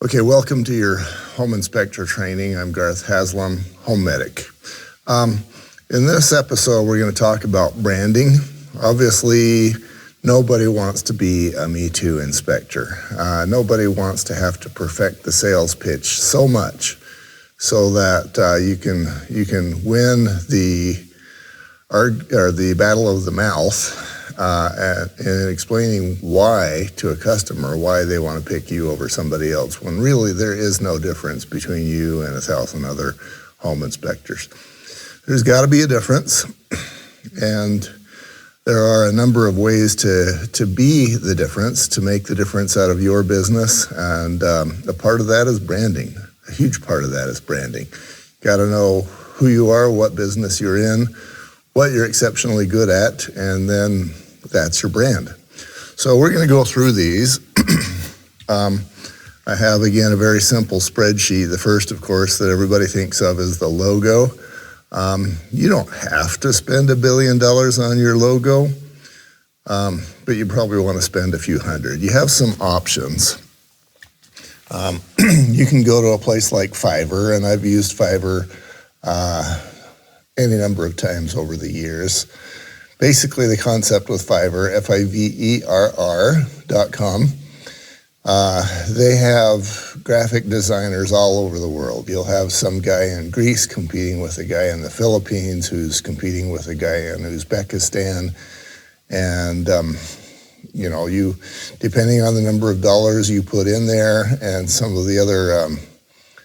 Okay, welcome to your home inspector training. I'm Garth Haslam, home medic. In this episode, we're going to talk about branding. Obviously, nobody wants to be a Me Too inspector. Nobody wants to have to perfect the sales pitch so much so that you can win the battle of the mouth in explaining why to a customer why they want to pick you over somebody else, when really there is no difference between you and 1,000 other home inspectors. There's got to be a difference, and there are a number of ways to be the difference, to make the difference out of your business, and a part of that is branding. A huge part of that is branding. Got to know who you are, what business you're in, what you're exceptionally good at, and then that's your brand. So we're going to go through these. I have, again, a very simple spreadsheet. The first, of course, that everybody thinks of is the logo. You don't have to spend $1 billion on your logo, but you probably want to spend a few hundred. You have some options. You can go to a place like Fiverr, and I've used Fiverr any number of times over the years. Basically, the concept with Fiverr, Fiverr.com, they have graphic designers all over the world. You'll have some guy in Greece competing with a guy in the Philippines who's competing with a guy in Uzbekistan. And, you, depending on the number of dollars you put in there and some of the other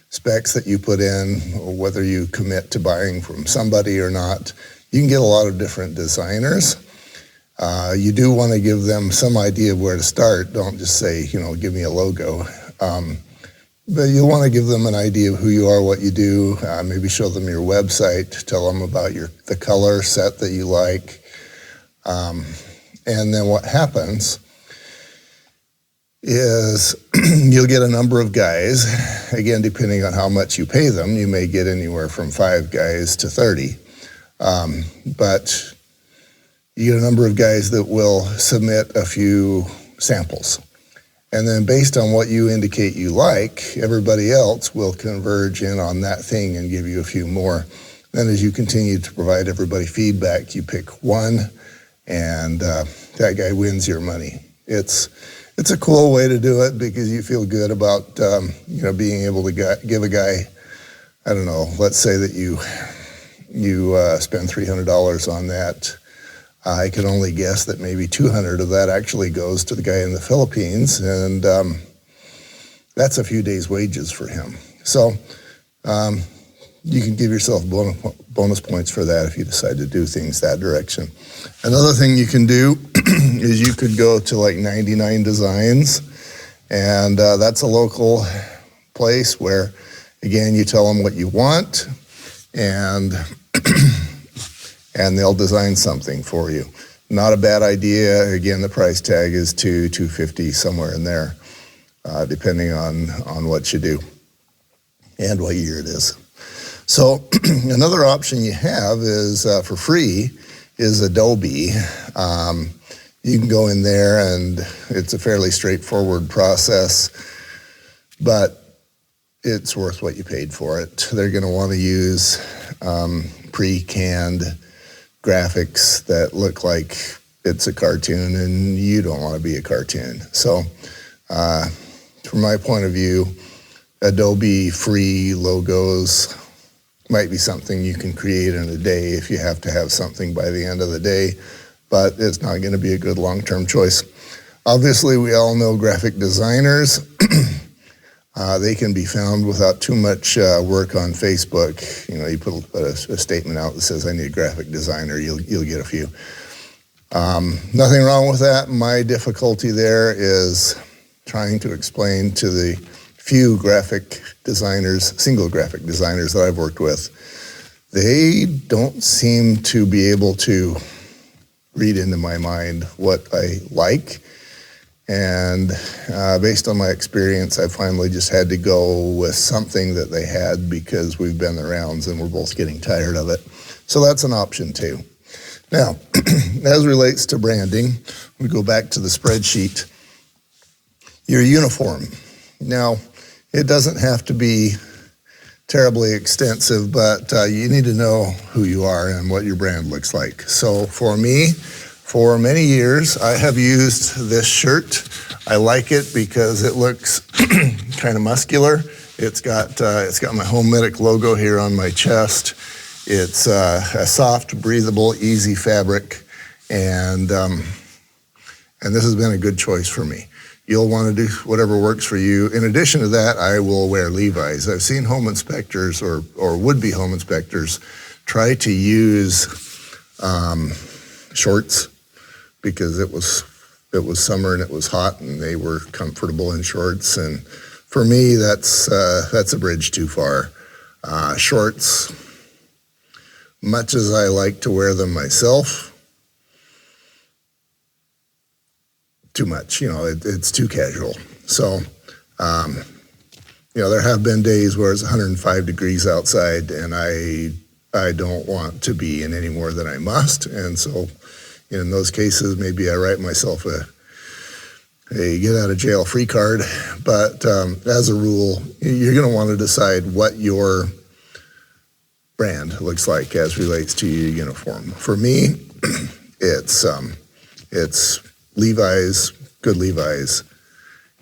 specs that you put in, or whether you commit to buying from somebody or not, you can get a lot of different designers. You do want to give them some idea of where to start. Don't just say, give me a logo. But you'll want to give them an idea of who you are, what you do, maybe show them your website, tell them about the color set that you like. And then what happens is you'll get a number of guys. Again, depending on how much you pay them, you may get anywhere from 5 guys to 30. But you get a number of guys that will submit a few samples. And then based on what you indicate you like, everybody else will converge in on that thing and give you a few more. Then as you continue to provide everybody feedback, you pick one, and that guy wins your money. It's a cool way to do it because you feel good about being able to give a guy, I don't know, let's say that you spend $300 on that. I can only guess that maybe 200 of that actually goes to the guy in the Philippines, and that's a few days' wages for him. So you can give yourself bonus points for that if you decide to do things that direction. Another thing you can do is you could go to like 99 Designs, and that's a local place where, again, you tell them what you want, and they'll design something for you. Not a bad idea. Again, the price tag is $250, somewhere in there, depending on what you do and what year it is. So another option you have is for free is Adobe. You can go in there, and it's a fairly straightforward process, but it's worth what you paid for it. They're going to want to use pre-canned graphics that look like it's a cartoon, and you don't want to be a cartoon. So from my point of view, Adobe free logos might be something you can create in a day if you have to have something by the end of the day, but it's not going to be a good long-term choice. Obviously, we all know graphic designers. They can be found without too much work on Facebook. You put a statement out that says, I need a graphic designer, you'll get a few. Nothing wrong with that. My difficulty there is trying to explain to the few graphic designers, single graphic designers that I've worked with, they don't seem to be able to read into my mind what I like. And based on my experience, I finally just had to go with something that they had because we've been the rounds and we're both getting tired of it. So that's an option too. Now, as relates to branding, we go back to the spreadsheet. Your uniform. Now, It doesn't have to be terribly extensive, but you need to know who you are and what your brand looks like. So for me, for many years, I have used this shirt. I like it because it looks kind of muscular. It's got my Home Medic logo here on my chest. It's a soft, breathable, easy fabric, and this has been a good choice for me. You'll want to do whatever works for you. In addition to that, I will wear Levi's. I've seen home inspectors or would-be home inspectors try to use shorts because it was summer and it was hot and they were comfortable in shorts. And for me, that's a bridge too far. Shorts, much as I like to wear them myself, too much, it's too casual. So, there have been days where it's 105 degrees outside and I don't want to be in any more than I must. And so in those cases, maybe I write myself a get out of jail free card. But as a rule, you're going to want to decide what your brand looks like as relates to your uniform. For me, it's Levi's, good Levi's,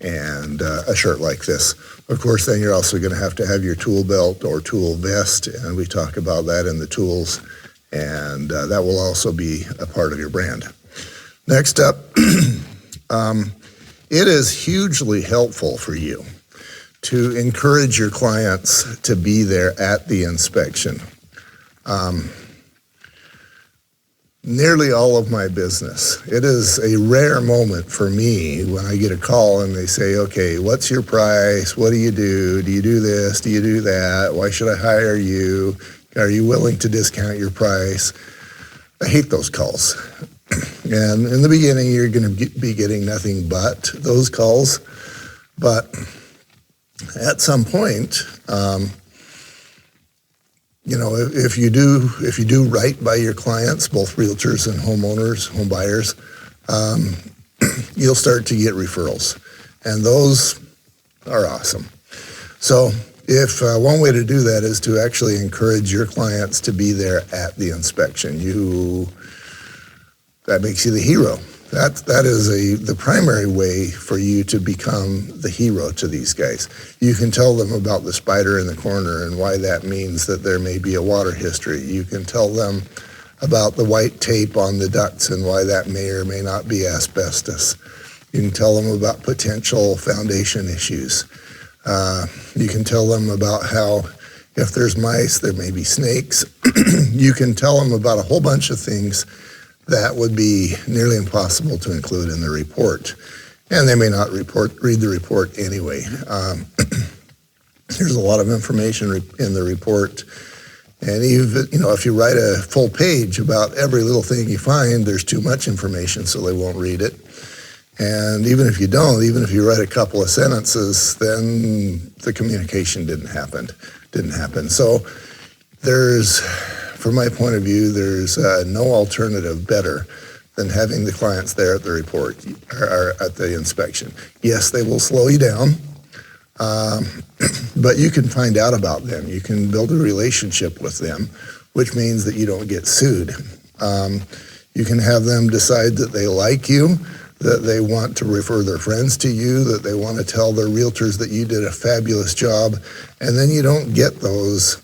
and a shirt like this. Of course, then you're also going to have your tool belt or tool vest, and we talk about that in the tools, and that will also be a part of your brand. Next up, it is hugely helpful for you to encourage your clients to be there at the inspection. Nearly all of my business, it is a rare moment for me when I get a call and they say, okay, what's your price? What do you do? Do you do this? Do you do that? Why should I hire you? Are you willing to discount your price? I hate those calls. And in the beginning, you're going to be getting nothing but those calls. But at some point, if you do right by your clients, both realtors and homeowners, home buyers, you'll start to get referrals, and those are awesome. So if one way to do that is to actually encourage your clients to be there at the inspection, that makes you the hero. That is the primary way for you to become the hero to these guys. You can tell them about the spider in the corner and why that means that there may be a water history. You can tell them about the white tape on the ducts and why that may or may not be asbestos. You can tell them about potential foundation issues. You can tell them about how if there's mice, there may be snakes. You can tell them about a whole bunch of things that would be nearly impossible to include in the report. And they may not read the report anyway. There's a lot of information in the report. And even, if you write a full page about every little thing you find, there's too much information, so they won't read it. And even if you don't, even if you write a couple of sentences, then the communication didn't happen. So from my point of view, there's no alternative better than having the clients there at the report or at the inspection. Yes, they will slow you down, but you can find out about them. You can build a relationship with them, which means that you don't get sued. You can have them decide that they like you, that they want to refer their friends to you, that they want to tell their realtors that you did a fabulous job, and then you don't get those,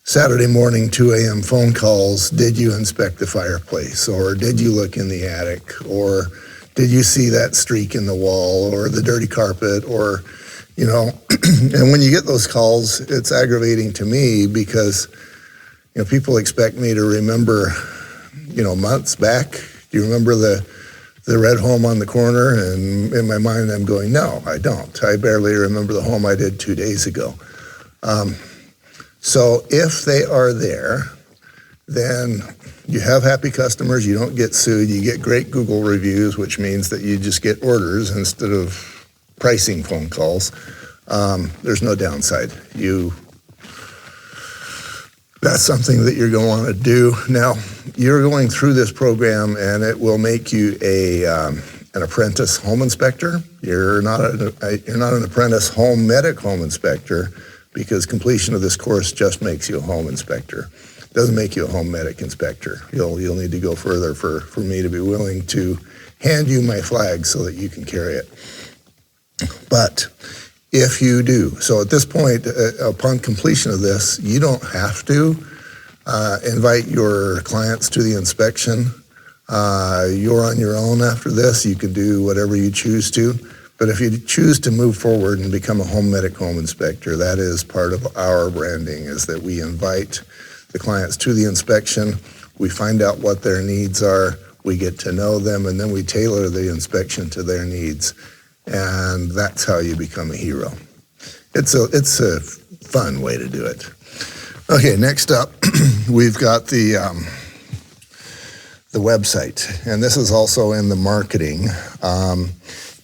Saturday morning, 2 a.m. phone calls, did you inspect the fireplace? Or did you look in the attic? Or did you see that streak in the wall or the dirty carpet? Or, and when you get those calls, it's aggravating to me because, people expect me to remember, months back. Do you remember the red home on the corner? And in my mind, I'm going, no, I don't. I barely remember the home I did 2 days ago. So if they are there, then you have happy customers, you don't get sued, you get great Google reviews, which means that you just get orders instead of pricing phone calls. There's no downside. That's something that you're going to want to do. Now, you're going through this program and it will make you a an apprentice home inspector. You're not an apprentice home inspector, because completion of this course just makes you a home inspector. It doesn't make you a home medic inspector. You'll need to go further for me to be willing to hand you my flag so that you can carry it. But if you do, so at this point, upon completion of this, you don't have to invite your clients to the inspection. You're on your own after this. You can do whatever you choose to. But if you choose to move forward and become a home medic home inspector, that is part of our branding, is that we invite the clients to the inspection. We find out what their needs are. We get to know them, and then we tailor the inspection to their needs. And that's how you become a hero. It's a fun way to do it. Okay, next up, we've got the website, and this is also in the marketing.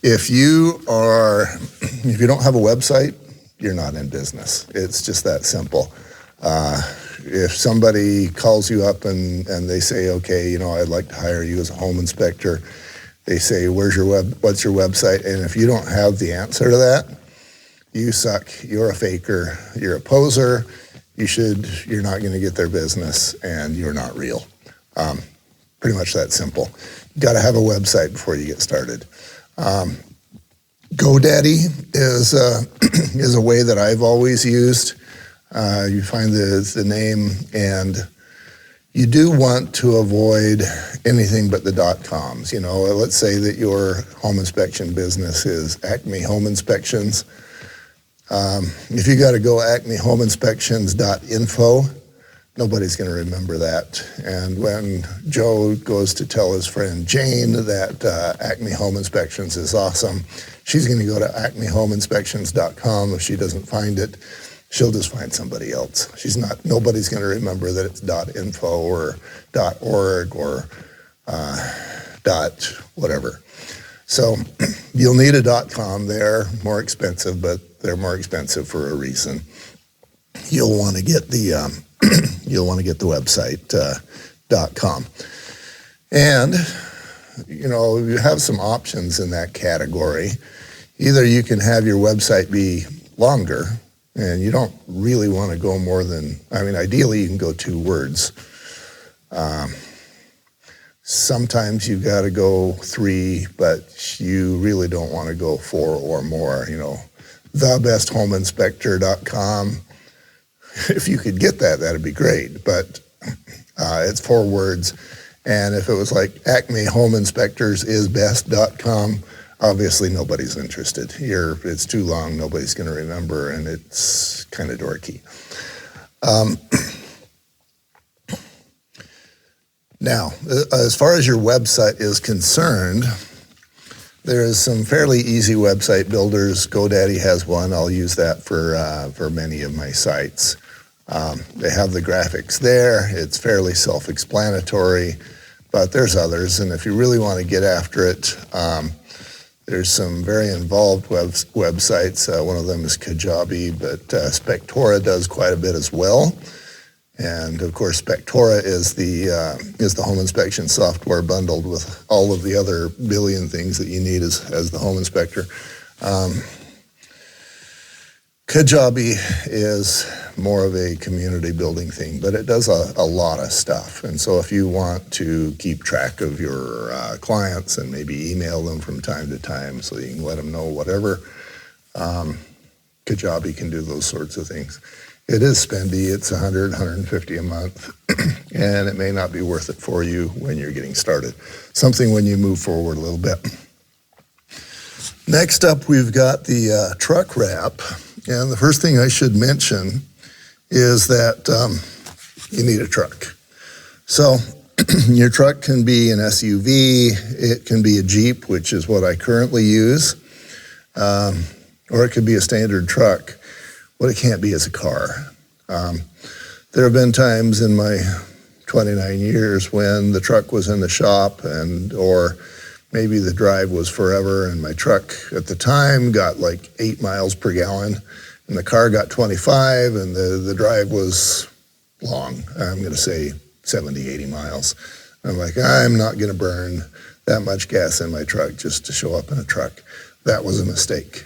If you don't have a website, you're not in business. It's just that simple. If somebody calls you up and they say, okay, I'd like to hire you as a home inspector, they say, what's your website? And if you don't have the answer to that, you suck. You're a faker. You're a poser. You're not going to get their business, and you're not real. Pretty much that simple. You got to have a website before you get started. GoDaddy is a way that I've always used. You find the name, and you do want to avoid anything but the .coms. Let's say that your home inspection business is Acme Home Inspections. If you got to go acmehomeinspections.info, nobody's going to remember that. And when Joe goes to tell his friend Jane that Acme Home Inspections is awesome, she's going to go to acmehomeinspections.com. If she doesn't find it, she'll just find somebody else. Nobody's going to remember that it's .info or .org or .whatever. So you'll need a .com. They're more expensive, but they're more expensive for a reason. You'll want to get the website .com. And you have some options in that category. Either you can have your website be longer, and you don't really want to go more than, ideally you can go 2 words. Sometimes you've got to go 3, but you really don't want to go 4 or more. Thebesthomeinspector.com. If you could get that, that'd be great. But it's 4 words. And if it was like Acme Home Inspectors is best.com, obviously nobody's interested. It's too long, nobody's going to remember, and it's kind of dorky. Now, as far as your website is concerned, there is some fairly easy website builders. GoDaddy has one. I'll use that for many of my sites. They have the graphics there. It's fairly self-explanatory, but there's others. And if you really want to get after it, there's some very involved websites. One of them is Kajabi, but Spectora does quite a bit as well. And of course, Spectora is the home inspection software bundled with all of the other billion things that you need as the home inspector. Kajabi is more of a community building thing, but it does a lot of stuff. And so if you want to keep track of your clients and maybe email them from time to time so you can let them know whatever, Kajabi can do those sorts of things. It is spendy. It's $100, $150 a month, and it may not be worth it for you when you're getting started. Something when you move forward a little bit. Next up, we've got the truck wrap, and the first thing I should mention is that you need a truck. So your truck can be an SUV, it can be a Jeep, which is what I currently use, or it could be a standard truck. What it can't be is a car. There have been times in my 29 years when the truck was in the shop or maybe the drive was forever, and my truck at the time got like 8 miles per gallon, and the car got 25, and the drive was long. I'm going to say 70, 80 miles. I'm like, I'm not going to burn that much gas in my truck just to show up in a truck. That was a mistake.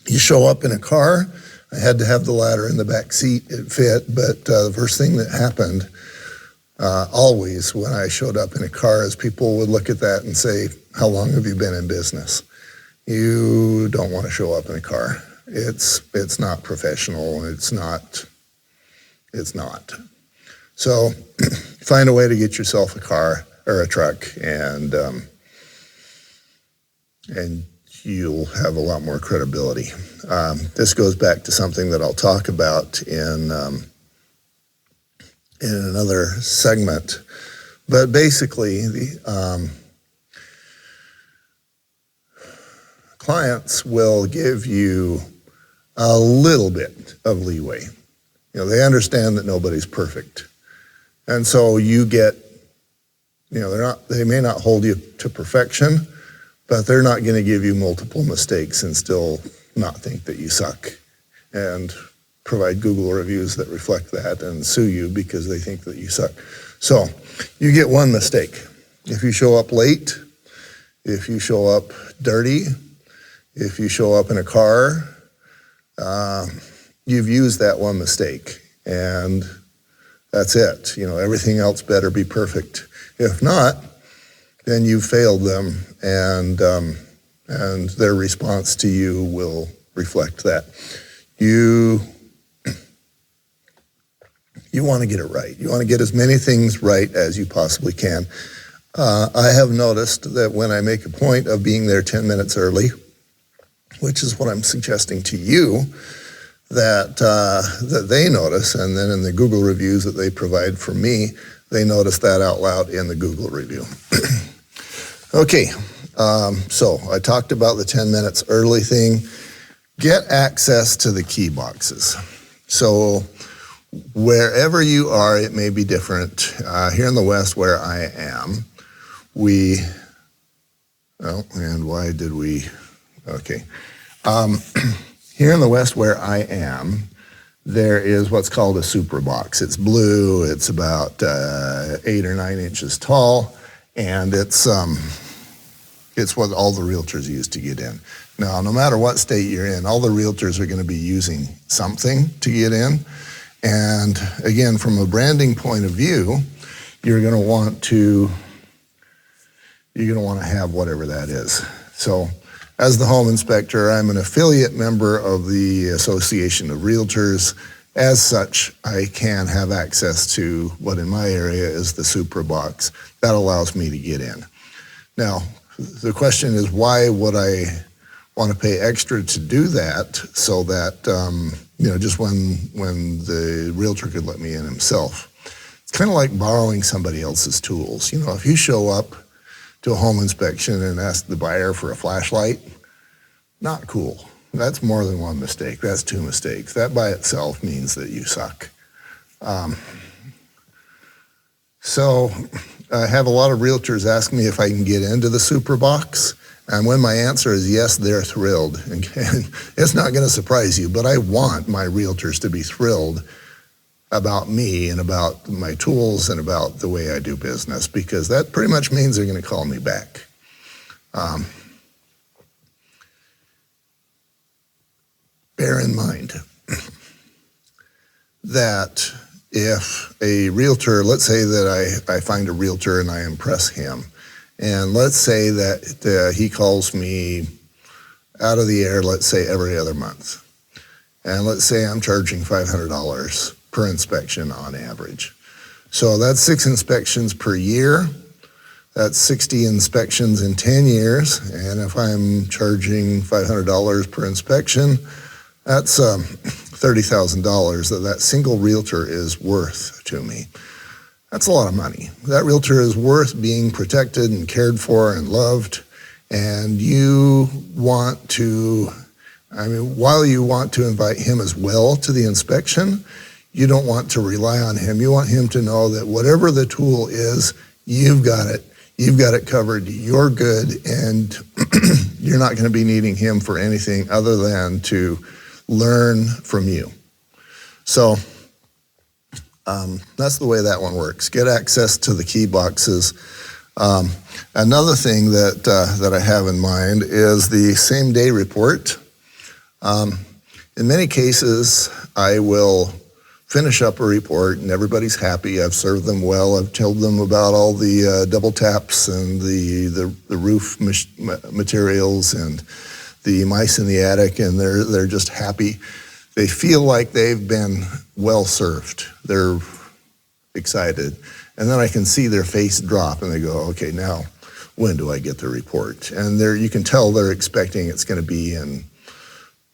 You show up in a car, I had to have the ladder in the back seat, it fit, but the first thing that happened always when I showed up in a car is people would look at that and say, how long have you been in business? You don't want to show up in a car. It's not professional, it's not. So find a way to get yourself a car or a truck, and you'll have a lot more credibility. This goes back to something that I'll talk about in another segment, but basically the clients will give you a little bit of leeway. They understand that nobody's perfect, and so you get, they may not hold you to perfection, but they're not going to give you multiple mistakes and still not think that you suck and provide Google reviews that reflect that and sue you because they think that you suck. So you get one mistake. If you show up late, if you show up dirty, if you show up in a car, you've used that one mistake, and that's it. Everything else better be perfect. If not, then you failed them, and their response to you will reflect that. You want to get it right. You want to get as many things right as you possibly can. I have noticed that when I make a point of being there 10 minutes early, which is what I'm suggesting to you, that they notice, and then in the Google reviews that they provide for me, they notice that out loud in the Google review. Okay, so I talked about the 10 minutes early thing. Get access to the key boxes. So wherever you are, it may be different. Here in the West where I am, here in the West where I am, there is what's called a Superbox. It's blue, it's about 8 or 9 inches tall, and it's what all the realtors use to get in. Now, no matter what state you're in, all the realtors are going to be using something to get in. And again, from a branding point of view, you're going to want to have whatever that is. So as the home inspector, I'm an affiliate member of the Association of Realtors. As such, I can have access to what in my area is the Superbox. That allows me to get in. Now, the question is, why would I want to pay extra to do that so that, just when the realtor could let me in himself? It's kind of like borrowing somebody else's tools. If you show up to a home inspection and ask the buyer for a flashlight, not cool. That's more than one mistake. That's 2 mistakes. That by itself means that you suck. So I have a lot of realtors ask me if I can get into the Superbox. And when my answer is yes, they're thrilled. And it's not going to surprise you, but I want my realtors to be thrilled about me and about my tools and about the way I do business, because that pretty much means they're going to call me back. Bear in mind that if a realtor, let's say that I find a realtor and I impress him, and let's say that he calls me out of the air, let's say every other month, and let's say I'm charging $500 per inspection on average. So that's 6 inspections per year. That's 60 inspections in 10 years, and if I'm charging $500 per inspection, that's $30,000 that single realtor is worth to me. That's a lot of money. That realtor is worth being protected and cared for and loved, and you want to, while you want to invite him as well to the inspection, you don't want to rely on him. You want him to know that whatever the tool is, you've got it. You've got it covered. You're good, and you're not going to be needing him for anything other than to learn from you. So that's the way that one works. Get access to the key boxes. Another thing that I have in mind is the same day report. In many cases, I will finish up a report and everybody's happy. I've served them well. I've told them about all the double taps and the roof materials and the mice in the attic, and they're just happy. They feel like they've been well served. They're excited. And then I can see their face drop and they go, okay, now when do I get the report? And you can tell they're expecting it's going to be in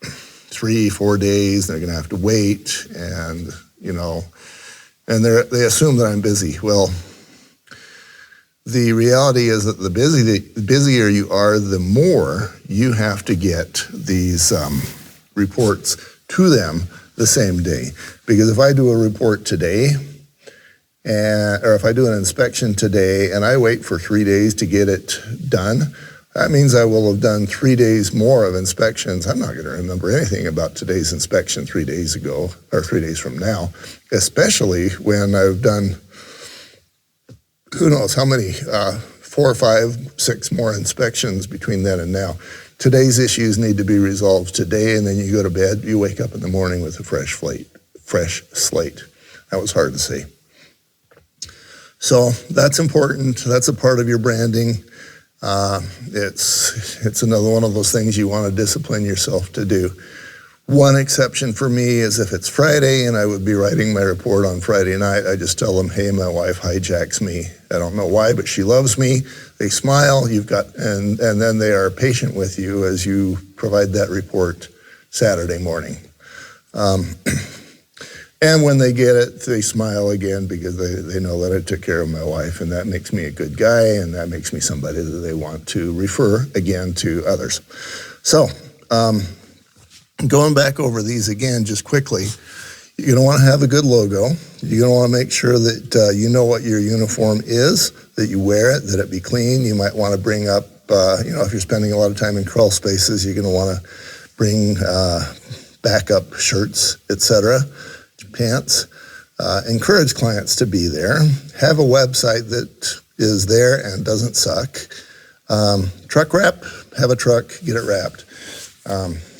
3-4 days. They're going to have to wait, and and they assume that I'm busy. Well, the reality is that the busier you are, the more you have to get these reports to them the same day. Because if I do a report today, or if I do an inspection today and I wait for 3 days to get it done, that means I will have done 3 days more of inspections. I'm not going to remember anything about today's inspection 3 days ago or 3 days from now, especially when I've done who knows how many, 4, 5, 6 more inspections between then and now. Today's issues need to be resolved today, and then you go to bed, you wake up in the morning with a fresh slate. That was hard to say. So that's important. That's a part of your branding. It's another one of those things you want to discipline yourself to do. One exception for me is if it's Friday and I would be writing my report on Friday night, I just tell them, hey, my wife hijacks me. I don't know why, but she loves me. They smile, and then they are patient with you as you provide that report Saturday morning. And when they get it, they smile again because they know that I took care of my wife, and that makes me a good guy, and that makes me somebody that they want to refer again to others. So, going back over these again just quickly, you're going to want to have a good logo. You're going to want to make sure that you know what your uniform is, that you wear it, that it be clean. You might want to bring up, if you're spending a lot of time in crawl spaces, you're going to want to bring backup shirts, etc., pants. Encourage clients to be there. Have a website that is there and doesn't suck. Truck wrap, have a truck, get it wrapped.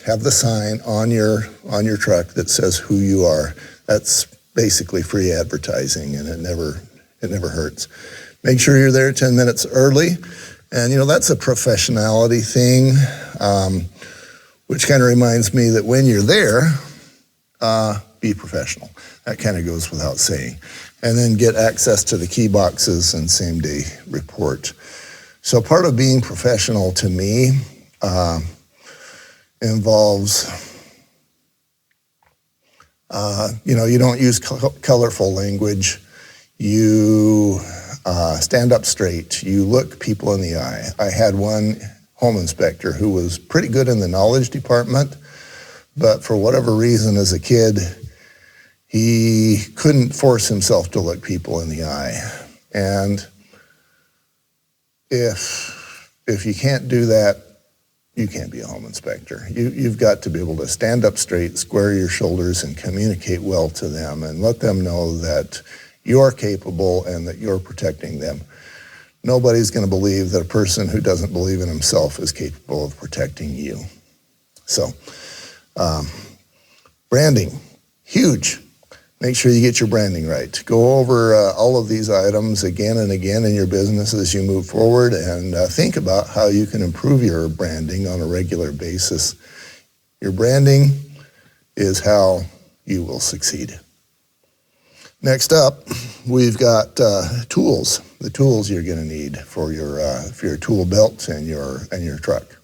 Have the sign on your truck that says who you are. That's basically free advertising, and it never hurts. Make sure you're there 10 minutes early, and that's a professionality thing, which kind of reminds me that when you're there, be professional. That kind of goes without saying. And then get access to the key boxes and same day report. So part of being professional to me involves, you don't use colorful language. You stand up straight. You look people in the eye. I had one home inspector who was pretty good in the knowledge department, but for whatever reason as a kid, he couldn't force himself to look people in the eye. And if you can't do that, you can't be a home inspector. You've got to be able to stand up straight, square your shoulders, and communicate well to them and let them know that you're capable and that you're protecting them. Nobody's going to believe that a person who doesn't believe in himself is capable of protecting you. So, branding, huge. Make sure you get your branding right. Go over all of these items again and again in your business as you move forward, and think about how you can improve your branding on a regular basis. Your branding is how you will succeed. Next up, we've got tools. The tools you're going to need for your tool belt and your truck.